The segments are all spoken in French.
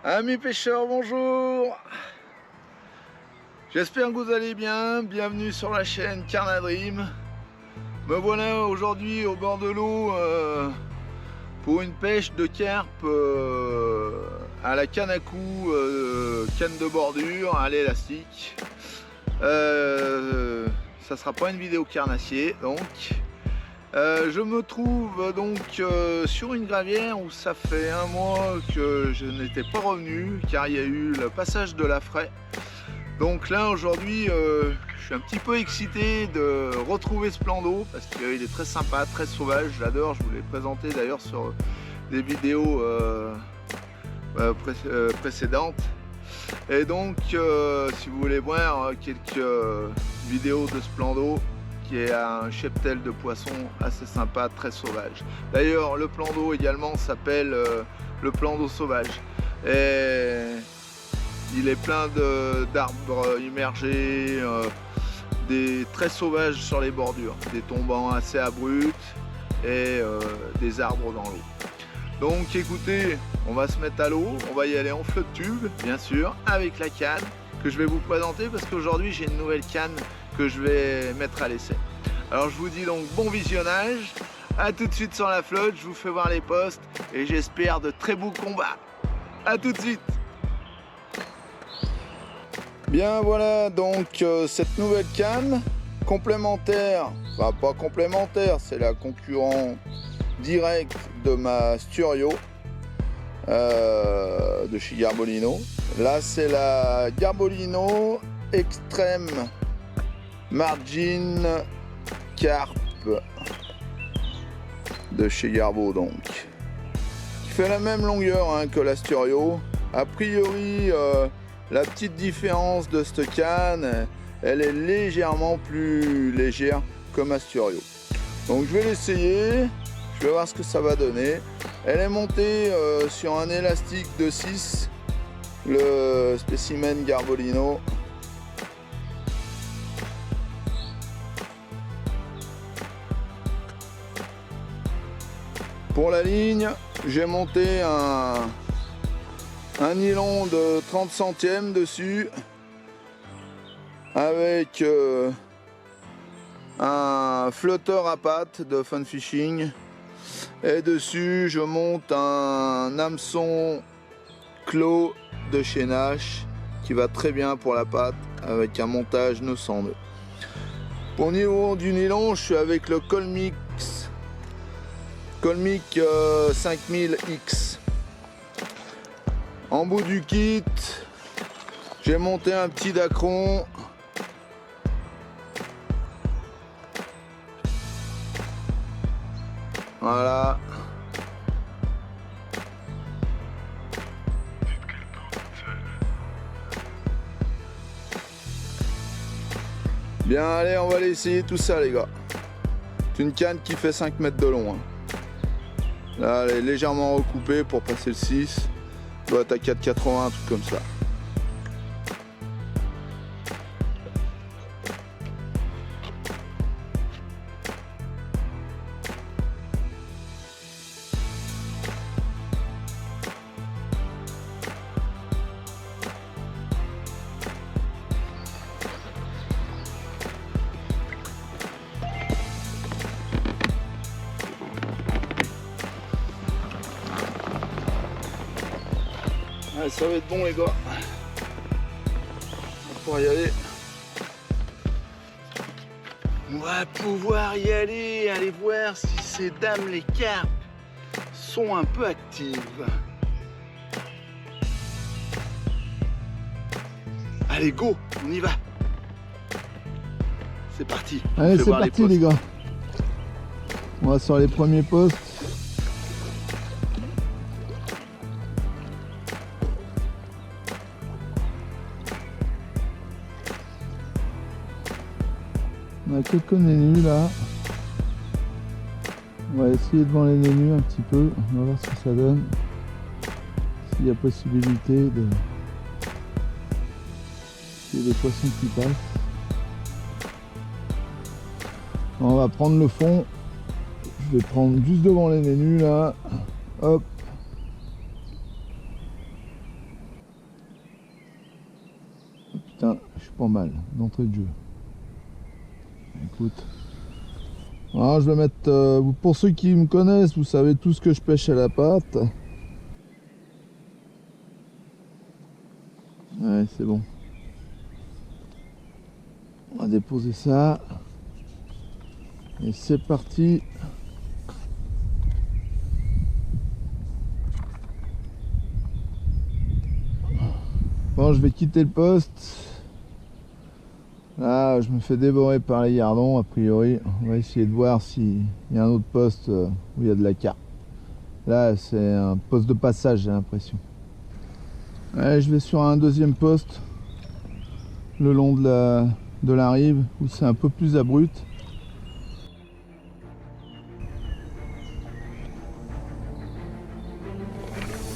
Amis pêcheurs, bonjour. J'espère que vous allez bien. Bienvenue sur la chaîne Carnadream. Me voilà aujourd'hui au bord de l'eau pour une pêche de carpe à la canne à cou, canne de bordure, à l'élastique. Ça sera pas une vidéo carnassier donc. Je me trouve donc sur une gravière où ça fait un mois que je n'étais pas revenu car il y a eu le passage de la fraie. Donc là aujourd'hui je suis un petit peu excité de retrouver ce plan d'eau parce qu'il est très sympa, très sauvage, j'adore, je vous l'ai présenté d'ailleurs sur des vidéos précédentes. Et donc si vous voulez voir quelques vidéos de ce plan d'eau, qui est un cheptel de poissons assez sympa, très sauvage. D'ailleurs, le plan d'eau également s'appelle le plan d'eau sauvage. Et il est plein d'arbres immergés, des très sauvages sur les bordures, des tombants assez abrupts et des arbres dans l'eau. Donc écoutez, on va se mettre à l'eau, on va y aller en flotte tube, bien sûr, avec la canne que je vais vous présenter parce qu'aujourd'hui j'ai une nouvelle canne que je vais mettre à l'essai. Alors je vous dis donc bon visionnage, à tout de suite sur la flotte, je vous fais voir les postes et j'espère de très beaux combats. À tout de suite. Bien voilà donc cette nouvelle canne complémentaire, enfin pas complémentaire, c'est la concurrente directe de ma Sturio de chez Garbolino. Là c'est la Garbolino Extreme Margin Carp de chez Garbo donc, qui fait la même longueur que la Sturio. A priori la petite différence de cette canne, elle est légèrement plus légère que ma Sturio. Donc je vais l'essayer, je vais voir ce que ça va donner. Elle est montée sur un élastique de 6, le spécimen Garbolino. Pour la ligne, j'ai monté un nylon de 30 centièmes dessus avec un flotteur à pattes de Fun Fishing, et dessus je monte un hameçon clos de chez Nash qui va très bien pour la patte avec un montage 902. Pour niveau du nylon, je suis avec le Colmic 5000X. En bout du kit, j'ai monté un petit dacron. Voilà. Bien, allez, on va aller essayer tout ça, les gars. C'est une canne qui fait 5 mètres de long. Là, elle est légèrement recoupée pour passer le 6. Elle doit être à 4,80, un truc comme ça. Allez, ça va être bon les gars, on va pouvoir y aller. On va pouvoir y aller voir si ces dames les carpes sont un peu actives. Allez go, on y va. C'est parti. Allez, c'est parti les gars. On va sur les premiers postes. On a quelques nénus là. On va essayer devant les nénus un petit peu. On va voir ce que ça donne. S'il y a possibilité de... S'il y a des poissons qui passent. On va prendre le fond. Je vais prendre juste devant les nénus là. Hop. putain, je suis pas mal d'entrée de jeu. Écoute. Alors, je vais mettre, pour ceux qui me connaissent, vous savez tout ce que je pêche à la patte. Ouais, c'est bon. On va déposer ça. Et c'est parti. Bon, je vais quitter le poste. Là, je me fais dévorer par les gardons, a priori. On va essayer de voir s'il y a un autre poste où il y a de la carpe. Là, c'est un poste de passage, j'ai l'impression. Ouais, je vais sur un deuxième poste, le long de la rive, où c'est un peu plus abrupt.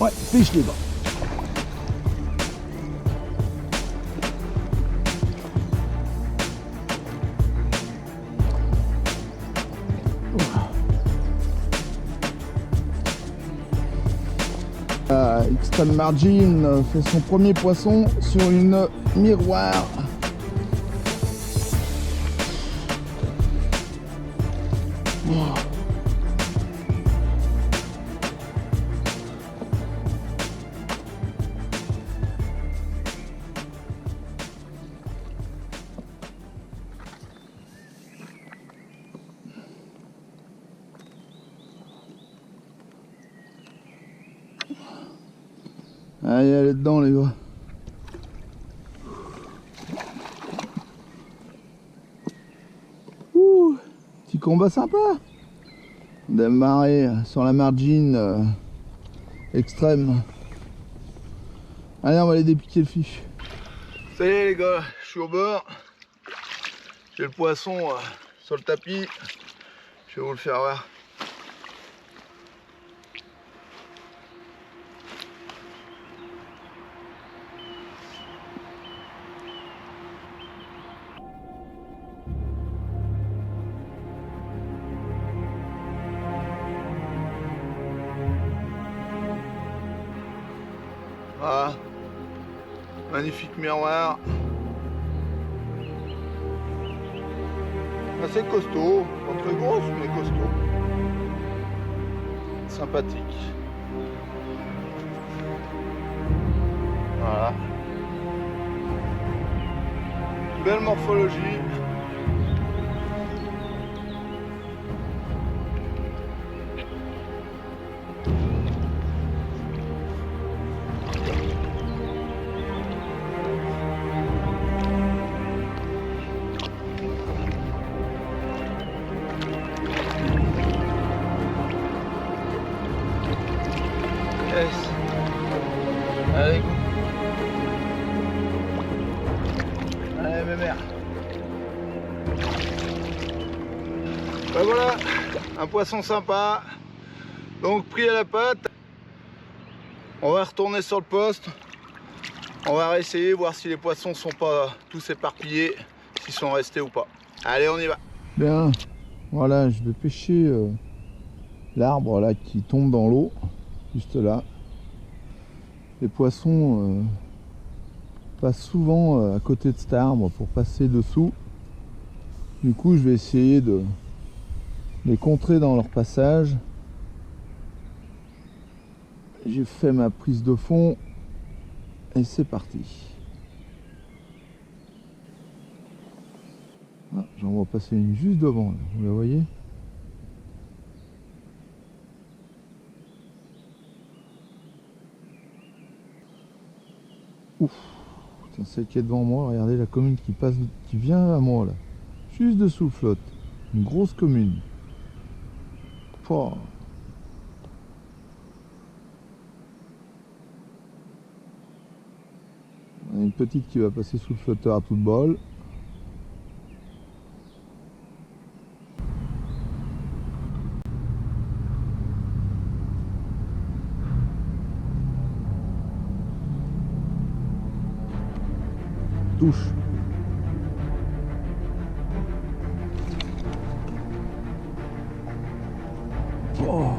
Ouais, fiche libre. Extreme Margin fait son premier poisson sur une miroir. Wow. Allez, allez dedans les gars. Ouh, petit combat sympa. Démarrer sur la margin extrême. Allez, on va aller dépiquer le fiche. Ça y est les gars, je suis au bord. J'ai le poisson sur le tapis. Je vais vous le faire voir. Voilà, magnifique miroir, assez costaud, pas très grosse mais costaud, sympathique. Voilà, belle morphologie. Yes. Allez, go. Allez, mes mères. Ben voilà, un poisson sympa. Donc pris à la patte. On va retourner sur le poste. On va réessayer, voir si les poissons sont pas tous éparpillés, s'ils sont restés ou pas. Allez, on y va. Bien, voilà, je vais pêcher l'arbre là qui tombe dans l'eau. Juste là, les poissons passent souvent à côté de cet arbre pour passer dessous. Du coup, je vais essayer de les contrer dans leur passage. J'ai fait ma prise de fond et c'est parti. Ah, j'en vois passer une juste devant, là. Vous la voyez ? Ouf, putain, celle qui est devant moi, regardez la commune qui passe, qui vient à moi là, juste dessous le flotte, une grosse commune. Oh. Une petite qui va passer sous le flotteur à toute balle. Touche. Oh.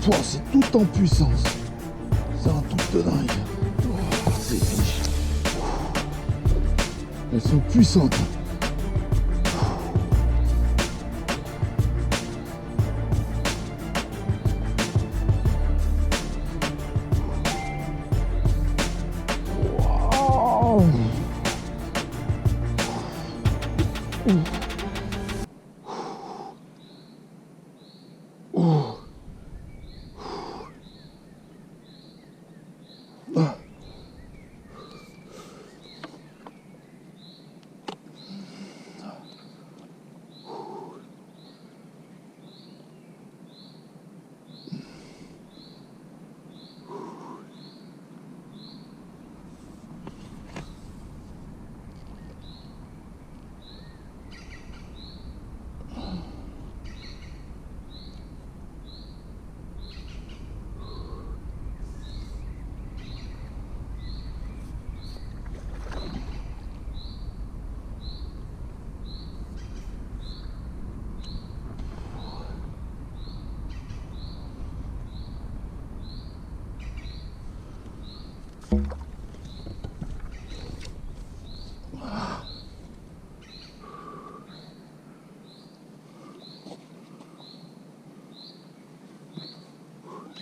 Pouah, c'est tout en puissance. C'est un truc de dingue. Oh, ces fiches. Elles sont puissantes. Wow. Oh. Ah.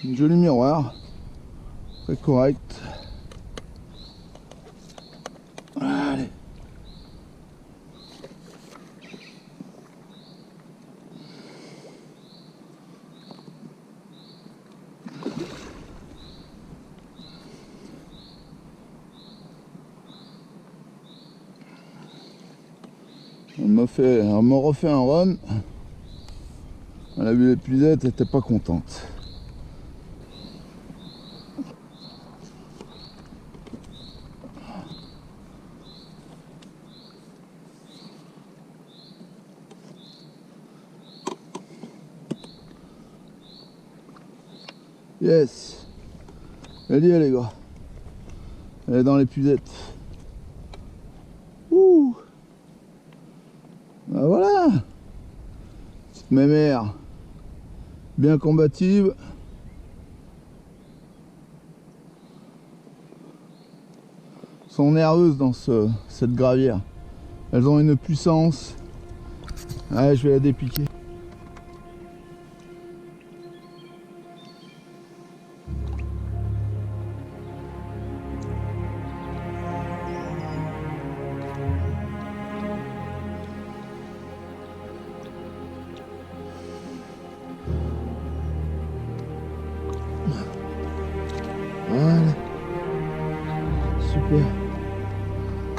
Une jolie miroir, très correct. Allez. On m'a refait un rhum. Elle a vu l'épuisette, elle était pas contente. Yes, elle y est les gars. Elle est dans l'épuisette. Ouh. Ben voilà. Petite mémère. Bien combative. Elles sont nerveuses dans cette gravière. Elles ont une puissance. Allez, je vais la dépiquer. Voilà. Super.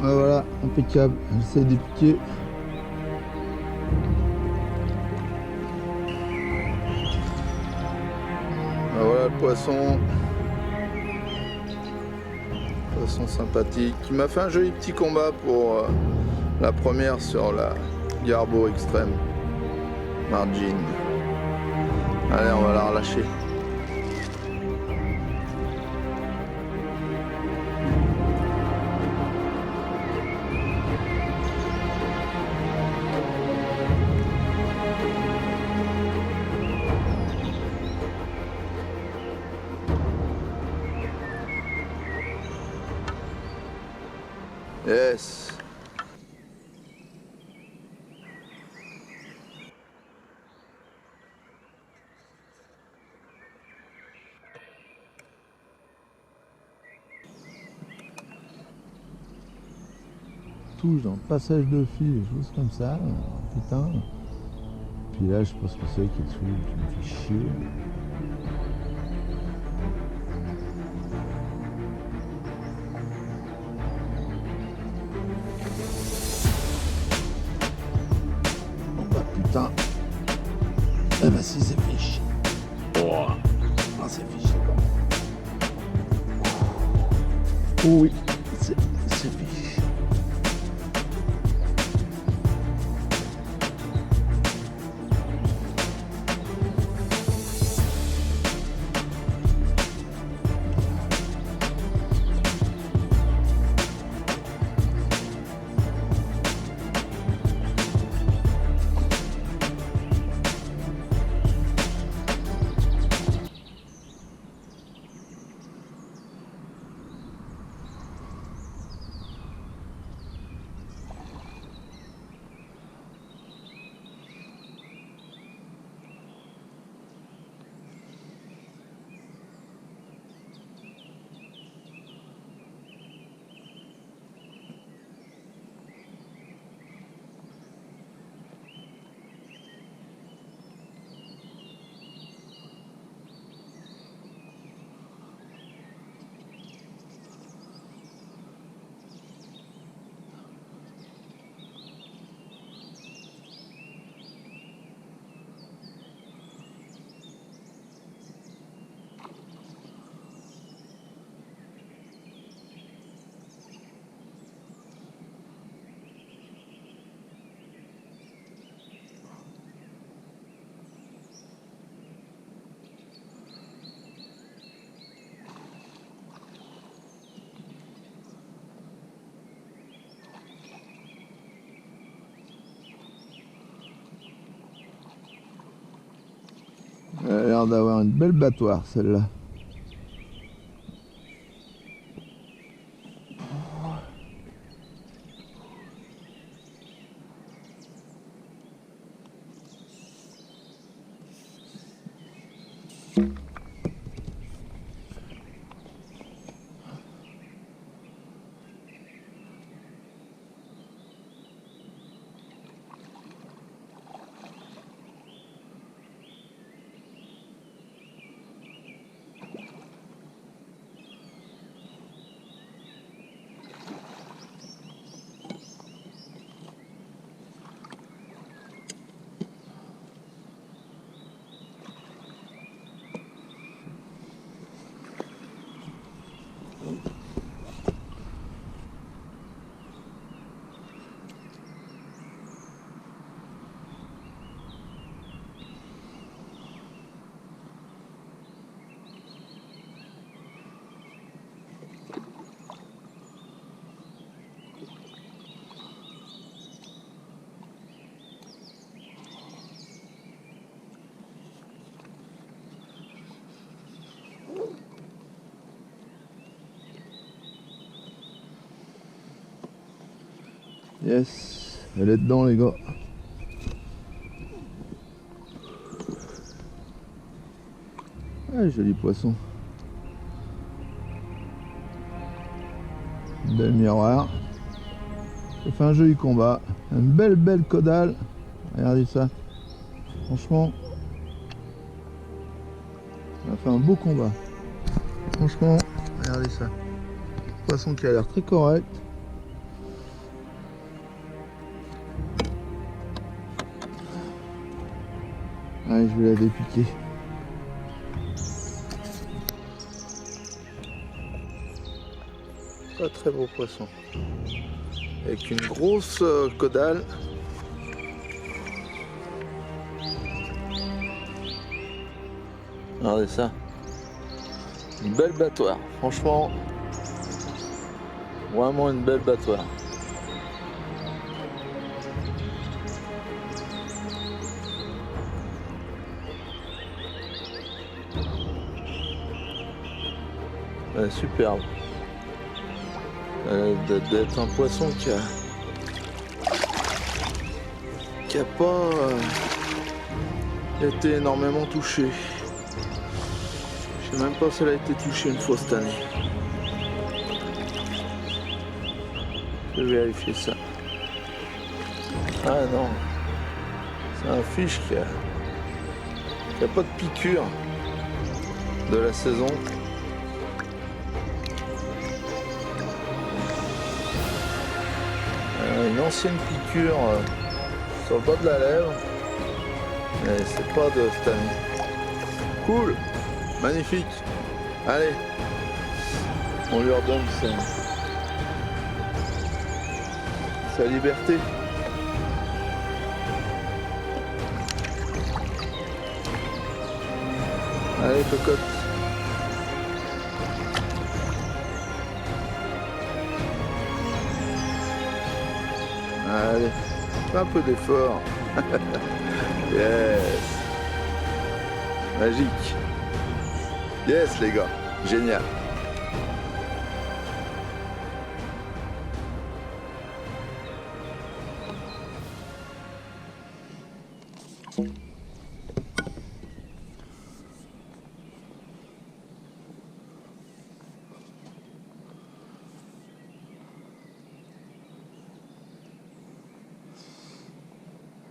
Ah, voilà, impeccable. J'essaie de piquer. Ah, voilà le poisson. Poisson sympathique. Qui m'a fait un joli petit combat pour la première sur la Garbo Extreme Margin. Allez, on va la relâcher. Yes. Touche dans le passage de fil, des choses comme ça, putain. Puis là, je pense que c'est quelque chose qui me fait chier. Putain. Eh ben si, c'est fiche. Oh. Ah, c'est fiche. Oh oui, c'est fiche. l'air d'avoir une belle battoire celle-là. Yes, elle est dedans les gars. Ah, joli poisson. Bel miroir. Ça fait un joli combat. Une belle caudale. Regardez ça. Franchement, on a fait un beau combat. Franchement, regardez ça. Poisson qui a l'air très correct. Allez, je vais la dépiquer. Pas très beau poisson. Avec une grosse caudale. Regardez ça. Une belle battoire. Franchement, vraiment une belle battoire. Superbe. D'être un poisson qui a pas été énormément touché. Je sais même pas si elle a été touchée une fois cette année. Je vais vérifier ça. Ah non, c'est un fiche qui a pas de piqûre de la saison. Une ancienne piqûre sur le bas de la lèvre, mais c'est pas de cette année. Cool, magnifique. Allez, on lui redonne sa liberté. Allez, cocotte. Allez, un peu d'effort. Yes. Magique. Yes les gars, génial.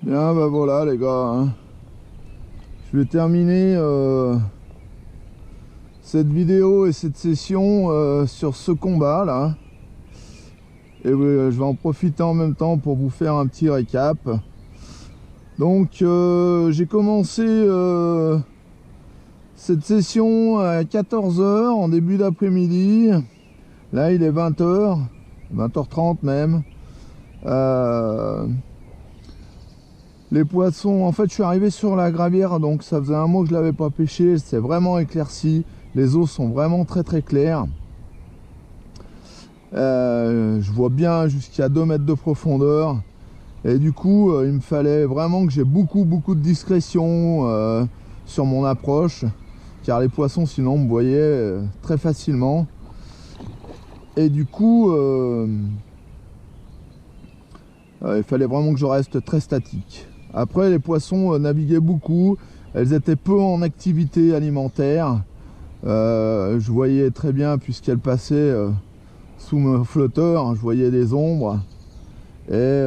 Bien, bah voilà les gars, hein. Je vais terminer cette vidéo et cette session sur ce combat là. Et je vais en profiter en même temps pour vous faire un petit récap. Donc j'ai commencé cette session à 14 h en début d'après-midi. Là il est 20 h, 20h30 même. Les poissons, en fait je suis arrivé sur la gravière, donc ça faisait un mois que je l'avais pas pêché, c'est vraiment éclairci, les eaux sont vraiment très claires. Je vois bien jusqu'à 2 mètres de profondeur, et du coup il me fallait vraiment que j'ai beaucoup de discrétion sur mon approche, car les poissons sinon me voyaient très facilement. Et du coup, il fallait vraiment que je reste très statique. Après, les poissons naviguaient beaucoup, elles étaient peu en activité alimentaire. Je voyais très bien, puisqu'elles passaient sous mon flotteur, je voyais des ombres. Mais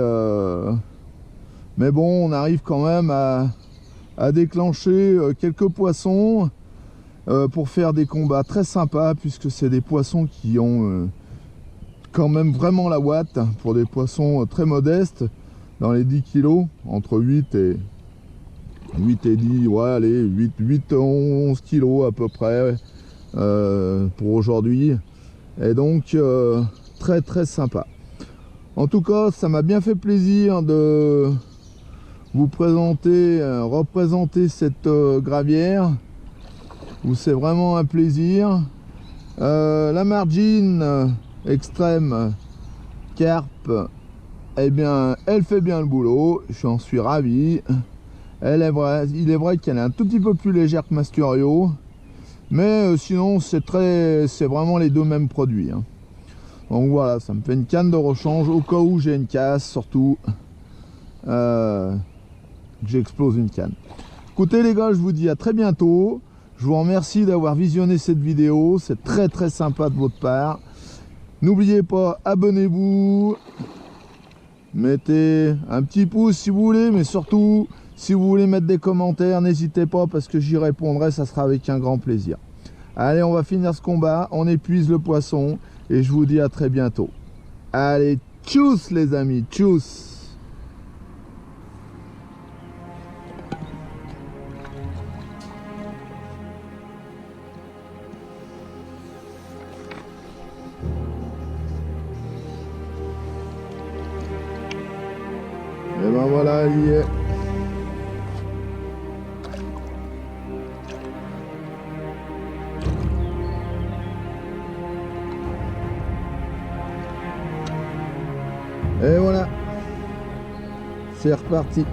bon, on arrive quand même à déclencher quelques poissons pour faire des combats très sympas, puisque c'est des poissons qui ont quand même vraiment la ouate, pour des poissons très modestes, dans les 10 kilos, entre 8 et 10, ouais, allez, 8 11 kilos à peu près pour aujourd'hui. Et donc très très sympa. En tout cas, ça m'a bien fait plaisir de vous présenter, représenter cette gravière où c'est vraiment un plaisir. La margine extrême carpe, eh bien, elle fait bien le boulot, j'en suis ravi. Il est vrai qu'elle est un tout petit peu plus légère que Masturio, mais sinon c'est vraiment les deux mêmes produits. Hein. Donc voilà, ça me fait une canne de rechange au cas où j'ai une casse, surtout j'explose une canne. Écoutez les gars, je vous dis à très bientôt. Je vous remercie d'avoir visionné cette vidéo, c'est très très sympa de votre part. N'oubliez pas, abonnez-vous, mettez un petit pouce si vous voulez, mais surtout si vous voulez mettre des commentaires, n'hésitez pas, parce que j'y répondrai, ça sera avec un grand plaisir. Allez, on va finir ce combat, on épuise le poisson et je vous dis à très bientôt. Allez, tchuss les amis, tchuss. Et ben voilà, il y est. Et voilà, c'est reparti.